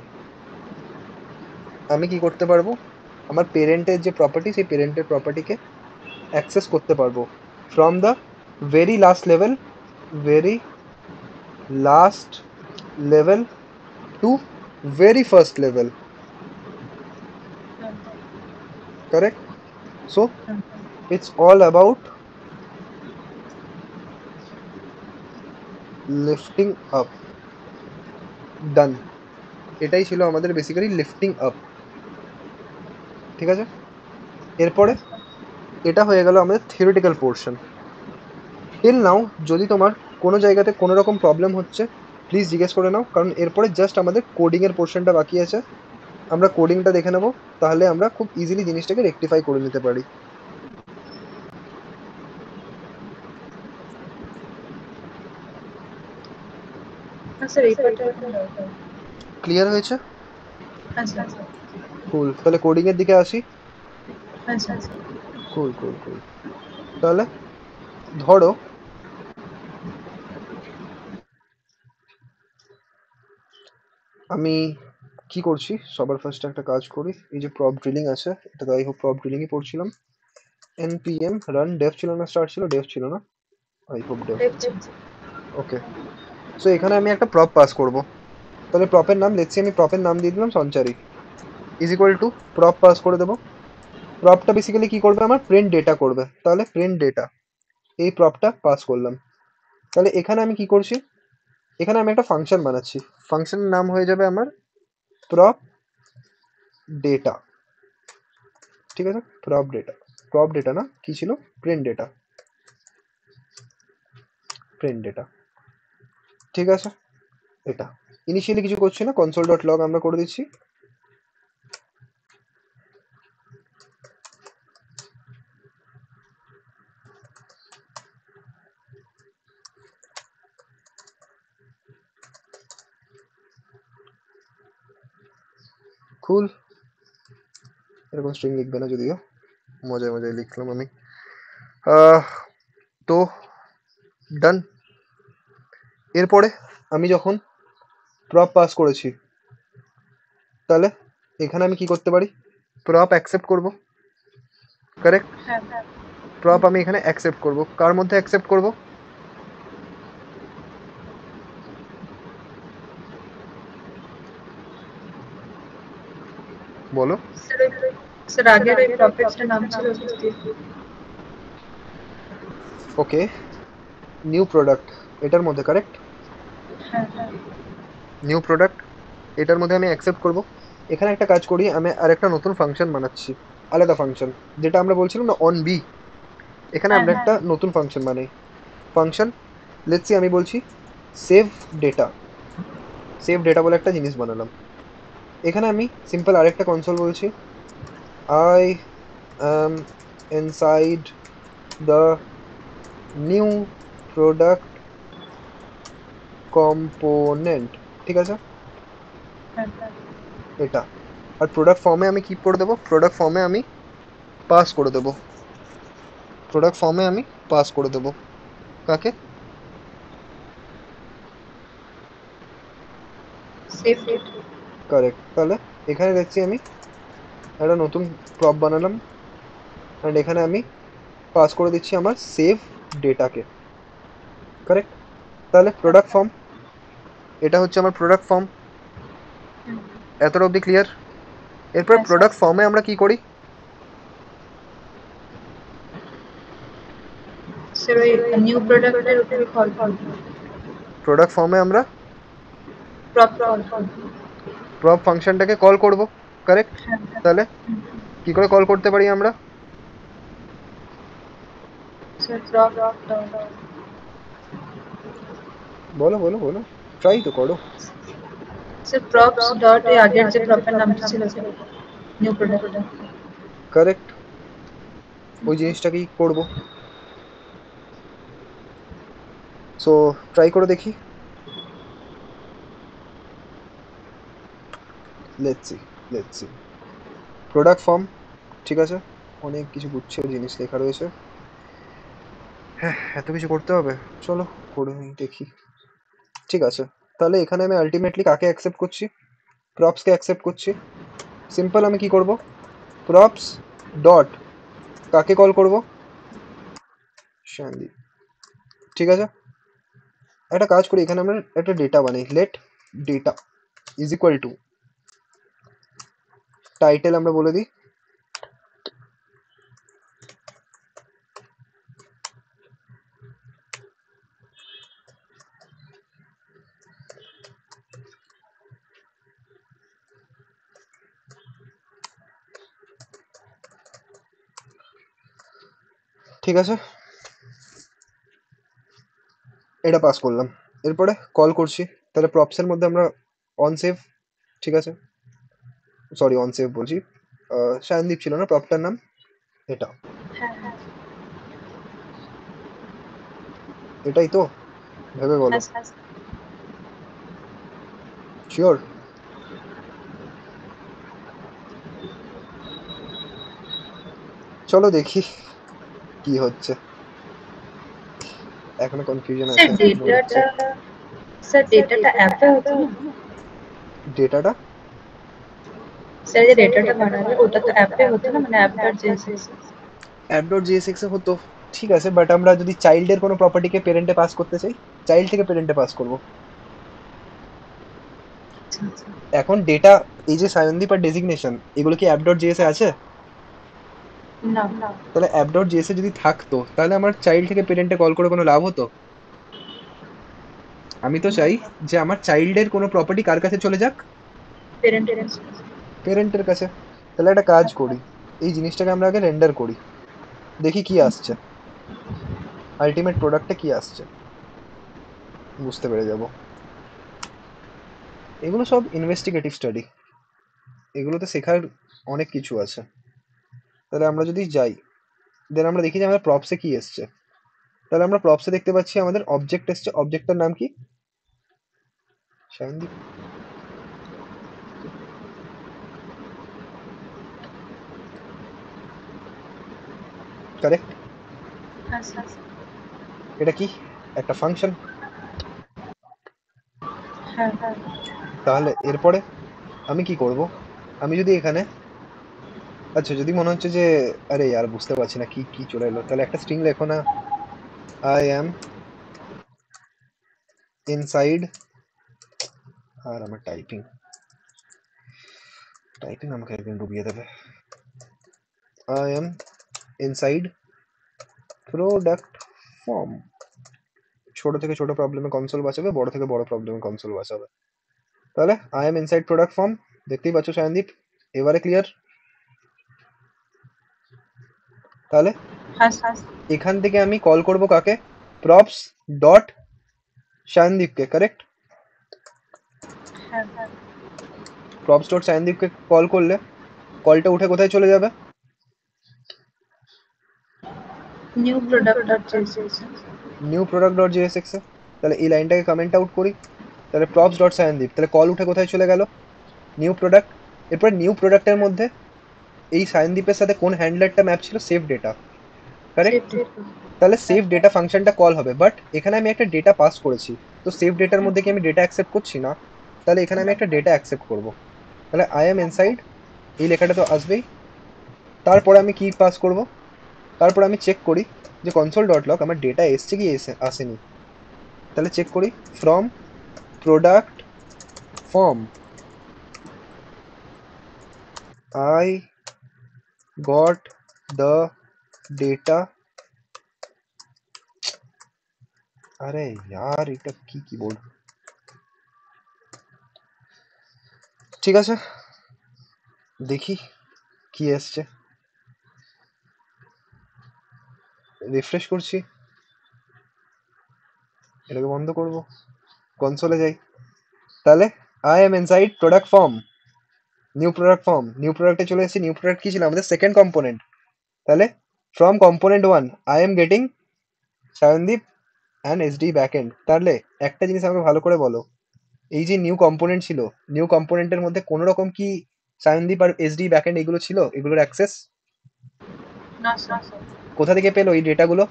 আমি কি করতে পারবো, আমার পেরেন্টের যে প্রপার্টি সেই পেরেন্টের প্রপার্টিকে অ্যাক্সেস করতে পারবো from the very last level, very last level to very first level, correct. So it's all about lifting up, done. এটাই ছিল আমাদের বেসিক্যালি লিফটিং আপ, ঠিক আছে। এরপরে এটা হয়ে গেল আমাদের থিওরিটিক্যাল পোর্শন। টিল নাও যদি তোমার কোনো জায়গাতে কোনো রকম প্রবলেম হচ্ছে, প্লিজ জিজ্ঞেস করে নাও, কারণ এরপরে জাস্ট আমাদের কোডিং এর পোর্শনটা বাকি আছে। আমরা কোডিংটা দেখে নেব, তাহলে আমরা খুব ইজিলি জিনিসটাকে রেকটিফাই করে নিতে পারি। স্যার এই পার্টটা এখন ডাউট। ক্লিয়ার হয়েছে? আচ্ছা কুল, তাহলে কোডিং এর দিকে আসি। আচ্ছা কুল কুল কুল, তাহলে ধরো আমি কি করছি, সবার ফার্স্ট একটা কাজ করি, এই যে প্রপ ড্রিলিং আছে, এটা যাই হোক প্রপ ড্রিলিংই পড়ছিলাম। npm রান ডেভ ছিল না, স্টার্ট ছিল, ডেভ ছিল না, আই হোপ ডেভ। দেখছি ওকে, সো এখানে আমি একটা প্রপ পাস করব। তাহলে প্রপের নাম, লেটস সি আমি প্রপের নাম দিয়ে দিলাম Sanchari, is equal to prop pass করে দেবো। প্রপটা বেসিক্যালি কি করবে, আমার প্রিন্ট ডেটা করবে, তাহলে প্রিন্ট ডেটা, এই প্রপটা পাস করলাম। তাহলে এখানে আমি কি করছি, এখানে আমি একটা ফাংশন বানাচ্ছি, ফাংশনের নাম হয়ে যাবে আমার প্রপ ডেটা, ঠিক আছে, প্রপ ডেটা, প্রপ ডেটা না কি ছিল, প্রিন্ট ডেটা, প্রিন্ট ডেটা, ঠিক আছে। এটা ইনিশিয়ালি কিছু করছি না, কনসোল ডট লগ আমরা করে দিচ্ছি। কুল, এরকম স্ট্রিং লিখবে না যদিও, মজায় মজায় লিখলাম আমি। তো ডান। এরপরে আমি যখন প্রপ পাস করেছি, তাহলে এখানে আমি কি করতে পারি, প্রপ অ্যাকসেপ্ট করব, কারেক্ট। হ্যাঁ প্রপ আমি এখানে অ্যাকসেপ্ট করব, কার মধ্যে অ্যাকসেপ্ট করব, বলো। স্যার স্যার আগের ওই প্রফেটসটার নাম ছিল কি? ওকে, নিউ প্রোডাক্ট, এটার মধ্যে কারেক্ট, হ্যাঁ নিউ প্রোডাক্ট, এটার মধ্যে আমি অ্যাকসেপ্ট করব। এখানে একটা কাজ করি, আমি আর একটা নতুন ফাংশন বানাচ্ছি, আলাদা ফাংশন, যেটা আমরা বলছিলাম না অন বি, এখানে হ্যাঁ আমরা একটা নতুন ফাংশন বানাই। ফাংশন, লেটস সি আমি বলছি সেভ ডেটা, সেভ ডেটা বলে একটা জিনিস বানালাম। এখানে আমি সিম্পল আরেকটা কনসোল বলছি, I am inside the new product component, ঠিক আছে, হ্যাঁ এটা। আর প্রোডাক্ট ফর্মে আমি কি করে দেবো, প্রোডাক্ট ফর্মে আমি পাস করে দেবো, প্রোডাক্ট ফর্মে আমি পাস করে দেবো কাকে, সেভ ডেট কারেক্ট। তাহলে এখানে দেখছি আমি একটা নতুন প্রপ বানালাম, অ্যান্ড এখানে আমি পাস করে দিচ্ছি আমার সেভ ডেটাকে, কারেক্ট। তাহলে প্রোডাক্ট ফর্ম, এটা হচ্ছে আমার প্রোডাক্ট ফর্ম, এতটা অবধি ক্লিয়ার। এরপর হ্যাঁ স্যার প্রোডাক্ট ফর্মে আমরা কি করি, স্যার ওই নিউ প্রোডাক্টের উপরে কল করব প্রোডাক্ট ফর্মে আমরা প্রপ কল করব প্রপ ফাংশনটাকে কল করব, কারেক্ট। হ্যাঁ তাহলে কি করে কল করতে পারি আমরা, স্যার প্রপ বলো বলো বলো, ট্রাই তো করো। স্যার প্রপস ডট এই আগের যে প্রপের নামটা ছিল স্যার নিউ প্রোডাক্ট কারেক্ট, ওই জিনিসটাকেই করব। সো ট্রাই করে দেখি, let's see, let's see, product form, ঠিক আছে, অনেক কিছু গুচ্ছের জিনিস লেখা রয়েছে, হ্যাঁ এত কিছু করতে হবে, চলো করে দেখি, ঠিক আছে। তাহলে এখানে আমি আলটিমেটলি কাকে অ্যাকসেপ্ট করছি, প্রপসকে অ্যাকসেপ্ট করছি। সিম্পল আমি কি করব, প্রপস ডট কাকে কল করব, সন্দীপ, ঠিক আছে। একটা কাজ করি, এখানে আমরা একটা ডেটা বানাই, let data is equal to title, আমরা বলে দিই ঠিক আছে, এটা পাস করলাম। এরপরে কল করছি, তাহলে প্রপসের মধ্যে আমরা অন সেভ, ঠিক আছে, সরি অন সেভ বলছি, শায়নদীপ ছিল না প্রপটার নাম, এটা, হ্যাঁ এটাই তো, ভেবে বলো, হ্যাঁ শিওর। চলো দেখি কি হচ্ছে, এখনো কনফিউশন স্যার আছে বোর হচ্ছে। ডেটাটা অ্যাপে হতো না? ডেটাটা স্যার যে ডেটাটা বানাবে ওটা তো অ্যাপে হতো না, মানে app.jsx? app.jsx এ হতো, ঠিক আছে, বাট আমরা যদি চাইল্ডের কোনো প্রপার্টিকে পেরেন্টে পাস করতে চাই, চাইল্ড থেকে পেরেন্টে পাস করব। এখন ডেটা, এই যে সায়নদীপ আর ডেজিগনেশন, এগুলো কি app.js এ আছে? না। তাহলে app.js এ যদি থাকতো তাহলে আমার চাইল্ড থেকে পেরেন্টে কল করে কোনো লাভ হতো? আমি তো চাই যে আমার চাইল্ডের কোনো প্রপার্টি কার কাছে চলে যাক, পেরেন্ট। পেরেন্টের কাছে। তাহলে একটা কাজ করি, এই জিনিসটাকে আমরা আগে রেন্ডার করি, দেখি কি আসছে, আলটিমেট প্রোডাক্টে কি আসছে, বুঝতে পেরে যাব। এগুলো সব ইনভেস্টিগেটিভ স্টাডি, এগুলোতে শেখার অনেক কিছু আছে। তাহলে আমরা যদি যাই, দেন আমরা দেখি যে আমাদের প্রপসে কি এসছে। তাহলে আমরা প্রপসে দেখতে পাচ্ছি আমাদের অবজেক্ট এসছে, অবজেক্টটার নাম কি শায়নদীপ? কারেক্ট। হ্যাঁ স্যার। এটা কি একটা ফাংশন? হ্যাঁ। তাহলে এরপরে আমি কি করব, আমি যদি এখানে, আচ্ছা যদি মনে হচ্ছে যে আরে यार বুঝতে পারছি না কি কি চলে এলো, তাহলে একটা স্ট্রিং লেখো না, আই এম ইনসাইড, আর আমার টাইপিং টাইপিং আমাকে একদিন ডুবিয়ে দেবে। I am inside product form. ছোট থেকে ছোট প্রবলেমে কনসোল বাঁচাবে, বড় থেকে বড় প্রবলেমে কনসোল বাঁচাবে। তাহলে I am inside product form, দেখতেই পাচ্ছ সায়নদীপ, এবারে ক্লিয়ার? তাহলে হ্যাঁ স্যার। এখান থেকে আমি কল করব কাকে, প্রপস ডট সায়নদীপকে, কারেক্ট? হ্যাঁ। প্রপস ডট সায়নদীপকে কল করলে কলটা উঠে কোথায় চলে যাবে, new product. New product dot JSX এ। তাহলে এই লাইনটাকে কমেন্ট আউট করি, তাহলে প্রপস ডট সায়নদীপ, তাহলে কল উঠে কোথায় চলে গেল, নিউ প্রোডাক্ট। এরপর নিউ প্রোডাক্টের মধ্যে এই সায়নদীপের সাথে কোন হ্যান্ডলারটা ম্যাপ ছিল, সেভ ডেটা, কারেক্ট? সেফটি। তাহলে সেভ ডেটা ফাংশনটা কল হবে, বাট এখানে আমি একটা ডেটা পাস করেছি, তো সেভ ডেটার মধ্যে কি আমি ডেটা অ্যাকসেপ্ট করছি না? তাহলে এখানে আমি একটা ডেটা অ্যাকসেপ্ট করব। তাহলে আই এম ইনসাইড, এই লেখাটা তো আসবেই। তারপরে আমি কি পাস করব, তারপর আমি চেক করি যে কনসোল ডট লগ আমার ডেটা এসছে কি আসেনি। তাহলে চেক করি from product form I got the data. আরে यार এটা কি কিবোর্ড, ঠিক আছে দেখি কি এসছে, রিফ্রেশ করছি, এটাকে বন্ধ করব, কনসোলে যাই। তাহলে I am inside product form, new product form, new প্রোডাক্টে চলে এসেছি। নিউ প্রোডাক্ট কি ছিল, আমাদের সেকেন্ড কম্পোনেন্ট। তাহলে from component one I am getting Sayandip and SD backend. তাহলে একটা জিনিস আমাকে ভালো করে বলো, এই যে নিউ কম্পোনেন্ট ছিল, নিউ কম্পোনেন্টের মধ্যে কোনো রকম কি সায়নদীপ আর এসডি ব্যাকএন্ড এগুলো ছিল, এগুলোর অ্যাক্সেস না স্যার। কোথা থেকে পেলো এই ডেটাগুলো?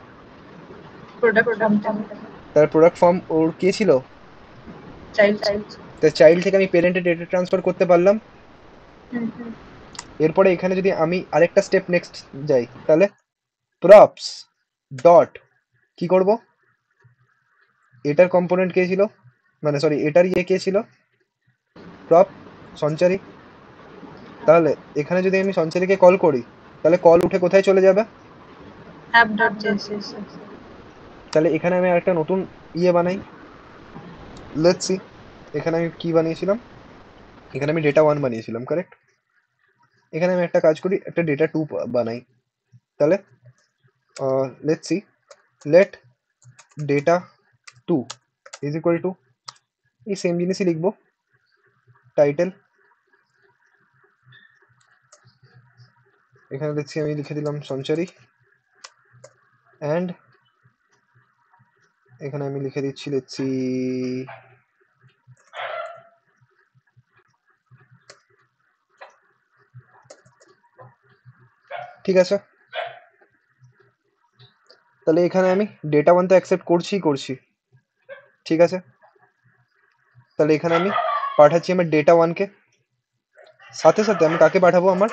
প্রোডাক্ট ফর্ম থেকে। তার প্রোডাক্ট ফর্ম ওর কে ছিল, চাইল্ড। তার চাইল্ড থেকে আমি পেরেন্টে ডেটা ট্রান্সফার করতে পারলাম। হুম। এরপরে এখানে যদি আমি আরেকটা স্টেপ নেক্সট যাই, তাহলে প্রপস ডট কি করব, এটার কম্পোনেন্ট কে ছিল, মানে সরি এটার ইয়ে কে ছিল, প্রপ সঞ্চারী। তাহলে এখানে যদি আমি সঞ্চারীকে কল করি, তাহলে কল উঠে কোথায় চলে যাবে, app.jsx। তাহলে এখানে আমি আরেকটা নতুন ইয়ে বানাই, লেটস সি। এখানে আমি কি বানিয়েছিলাম, এখানে আমি ডেটা ওয়ান বানিয়েছিলাম, কারেক্ট? এখানে আমি একটা কাজ করি, একটা ডেটা টু বানাই। তাহলে let's see, let data two is equal to, এই সেম জিনিসই লিখবো, টাইটেল, এখানে দেখছি আমি লিখে দিলাম সঞ্চারী, অ্যান্ড এখানে আমি লিখে দিচ্ছি লেটসি ঠিক আছে। তাহলে এখানে আমি ডেটা 1 তো অ্যাকসেপ্ট করছি, ঠিক আছে? তাহলে এখানে আমি পাঠাচ্ছি আমার ডেটা 1 কে, সাথে সাথে আমি কাকে পাঠাবো, আমার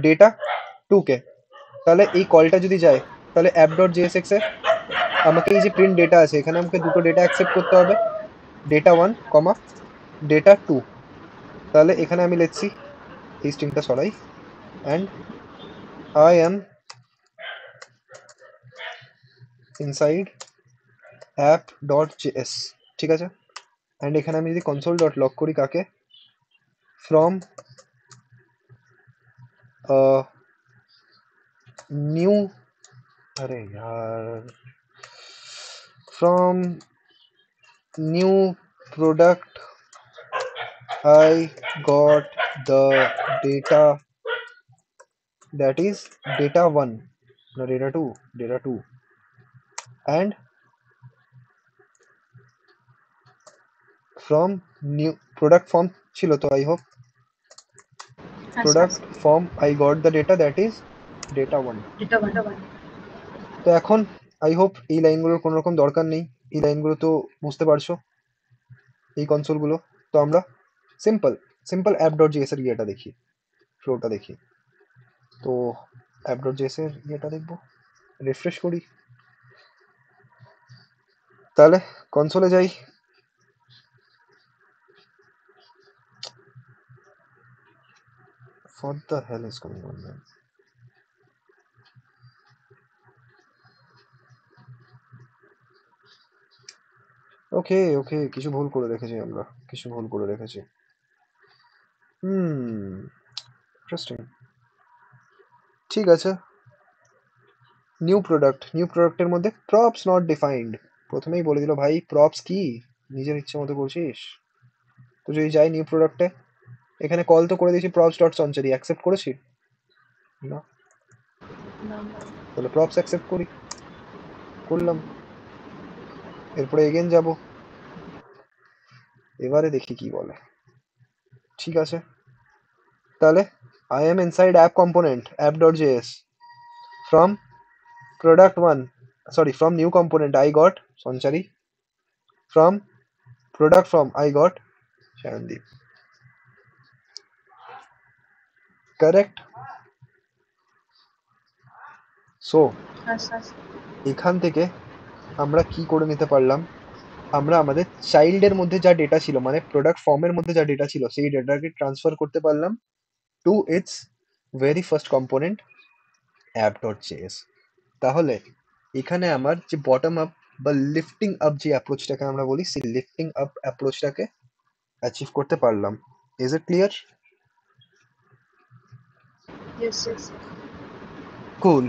ডেটা 2 কে। তাহলে এই কলটা যদি যায়, তাহলে অ্যাপ ডট জেএসএক্স এ আমাকে এই যে প্রিন্ট ডেটা আছে, এখানে আমাকে দুটো ডেটা অ্যাকসেপ্ট করতে হবে, ডেটা 1 কমা ডেটা 2। তাহলে এখানে আমি লিখছি, এই স্ট্রিংটা সরাই, and I am inside app dot JS, ঠিক আছে? অ্যান্ড এখানে আমি যদি কনসোল ডট লগ করি কাকে, ফ্রম নিউ, अरे यार, from new product I got the data, that is data 1, no, data 2, and from new product form ছিল তো, I hope আচ্ছা product form I got the data, that is data 1। এটা one. তো এখন I hope এই লাইনগুলোর কোনো রকম দরকার নেই, এই লাইনগুলো তো বুঝতে পারছো, এই কনসোলগুলো। তো আমরা simple simple app dot JS এর ইয়েটা দেখি, ফ্লোটা দেখি। তো অ্যাপ ডট জেএস এর ইয়েটা দেখবো, রিফ্রেশ করি, তাহলে কনসোলে যাই। What the hell is going on, man? ওকে ওকে, কিছু ভুল করে রেখেছি আমরা, কিছু ভুল করে রেখেছি। ইন্টারেস্টিং, ঠিক আছে। নিউ প্রোডাক্টের মধ্যে প্রপস নট ডিফাইন্ড, প্রথমেই বলে দিল ভাই প্রপস কি, নিজের ইচ্ছে মতো করছিস। তো যদি যাই নিউ প্রোডাক্টে, এখানে কল তো করে দিয়েছি প্রপস ডট সঞ্চারি, অ্যাকসেপ্ট করেছি না, তাহলে প্রপস অ্যাকসেপ্ট করলাম। এরপরে এগেন যাব, এবারে দেখি কি বলে। ঠিক আছে, তাহলে I am inside app component app dot JS, from product 1, sorry, from new component I got Sanchari, from product form I got Sharandeep, correct? So এখান থেকে আমরা কি করে নিতে পারলাম, আমরা আমাদের চাইল্ডের মধ্যে যা ডেটা ছিল, মানে প্রোডাক্ট ফর্মের মধ্যে যা ডেটা ছিল, সেই ডেটাকে ট্রান্সফার করতে পারলাম to its very first component app dot JS. তাহলে এখানে আমার যে বটম আপ বা লিফটিং আপ যে অ্যাপ্রোচটাকে আমরা বলি, সেই লিফটিং আপ অ্যাপ্রোচটাকে অ্যাচিভ করতে পারলাম। Is it clear? Yes. Cool.